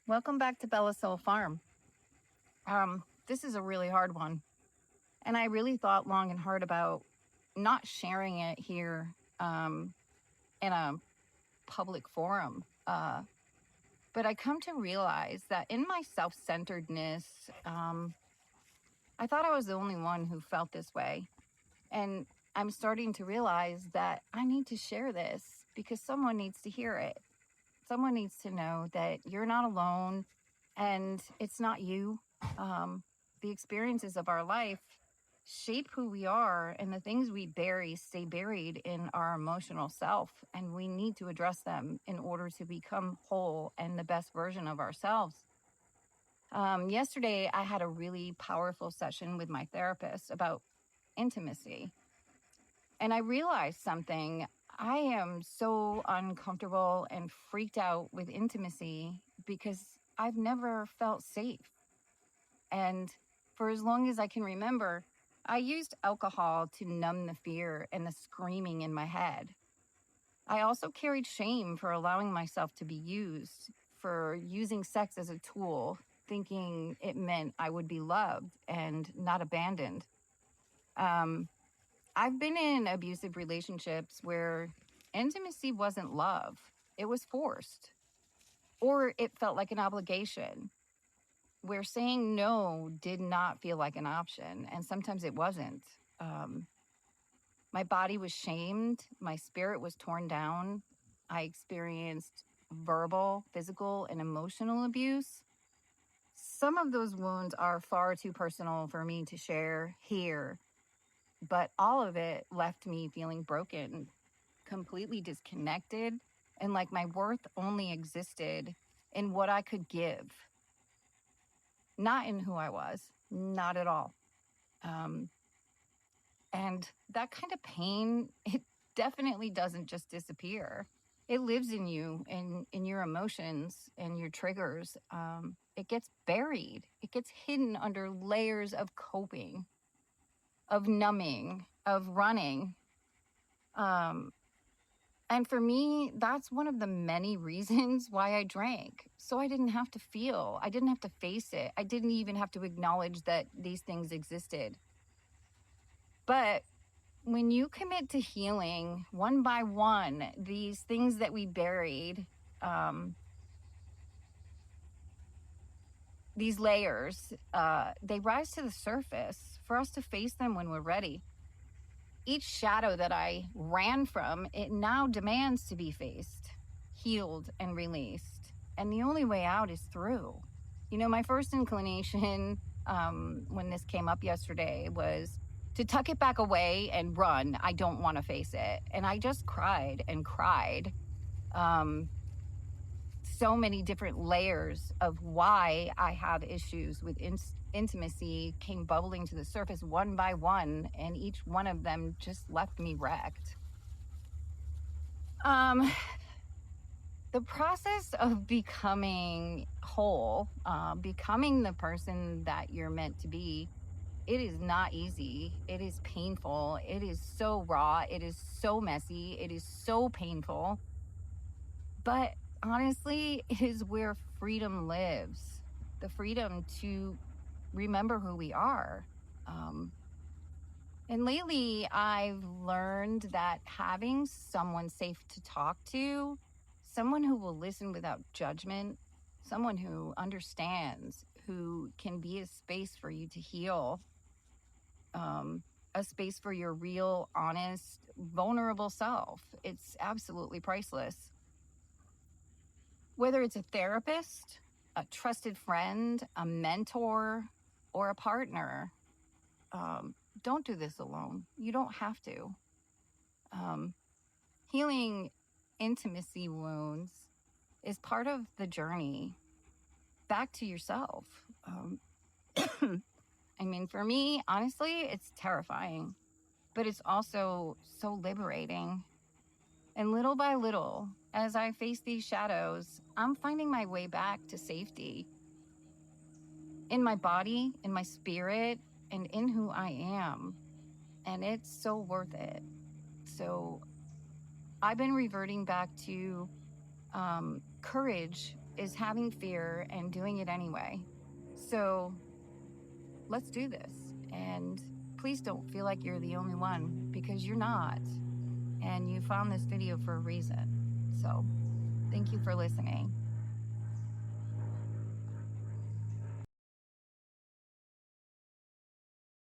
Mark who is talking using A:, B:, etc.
A: Welcome back to Bella Soul Farm. This is a really hard one. And I really thought long and hard about not sharing it here in a public forum. But I come to realize that in my self-centeredness, I thought I was the only one who felt this way. And I'm starting to realize that I need to share this because someone needs to hear it. Someone needs to know that you're not alone and it's not you. The experiences of our life shape who we are, and the things we bury stay buried in our emotional self. And we need to address them in order to become whole and the best version of ourselves. Yesterday, I had a really powerful session with my therapist about intimacy. And I realized something. I am so uncomfortable and freaked out with intimacy because I've never felt safe. And for as long as I can remember, I used alcohol to numb the fear and the screaming in my head. I also carried shame for allowing myself to be used, for using sex as a tool, thinking it meant I would be loved and not abandoned. I've been in abusive relationships where intimacy wasn't love, it was forced, or it felt like an obligation, where saying no did not feel like an option, and sometimes it wasn't. My body was shamed, my spirit was torn down. I experienced verbal, physical, and emotional abuse. Some of those wounds are far too personal for me to share here, but all of it left me feeling broken, completely disconnected, and like my worth only existed in what I could give, not in who I was, not at all. And that kind of pain, it definitely doesn't just disappear. It lives in you and in your emotions and your triggers. It gets buried. It gets hidden under layers of coping, of numbing, of running. And for me, that's one of the many reasons why I drank. So I didn't have to feel, I didn't have to face it. I didn't even have to acknowledge that these things existed. But when you commit to healing one by one, these things that we buried, these layers, they rise to the surface for us to face them when we're ready. Each shadow that I ran from, it now demands to be faced, healed, and released. And the only way out is through. You know, my first inclination when this came up yesterday was to tuck it back away and run. I don't want to face it. And I just cried and cried. So many different layers of why I have issues with intimacy came bubbling to the surface one by one, and each one of them just left me wrecked. The process of becoming whole, becoming the person that you're meant to be, it is not easy. It is painful. It is so raw. It is so messy. It is so painful. But honestly, it is where freedom lives. The freedom to remember who we are. And lately, I've learned that having someone safe to talk to, someone who will listen without judgment, someone who understands, who can be a space for you to heal, a space for your real, honest, vulnerable self. It's absolutely priceless. Whether it's a therapist, a trusted friend, a mentor, or a partner, don't do this alone. You don't have to. Healing intimacy wounds is part of the journey back to yourself. I mean, for me, honestly, it's terrifying, but it's also so liberating. And little by little, as I face these shadows, I'm finding my way back to safety in my body, in my spirit, and in who I am. And it's so worth it. So I've been reverting back to courage is having fear and doing it anyway. So let's do this. And please don't feel like you're the only one, because you're not. And you found this video for a reason. So thank you for listening.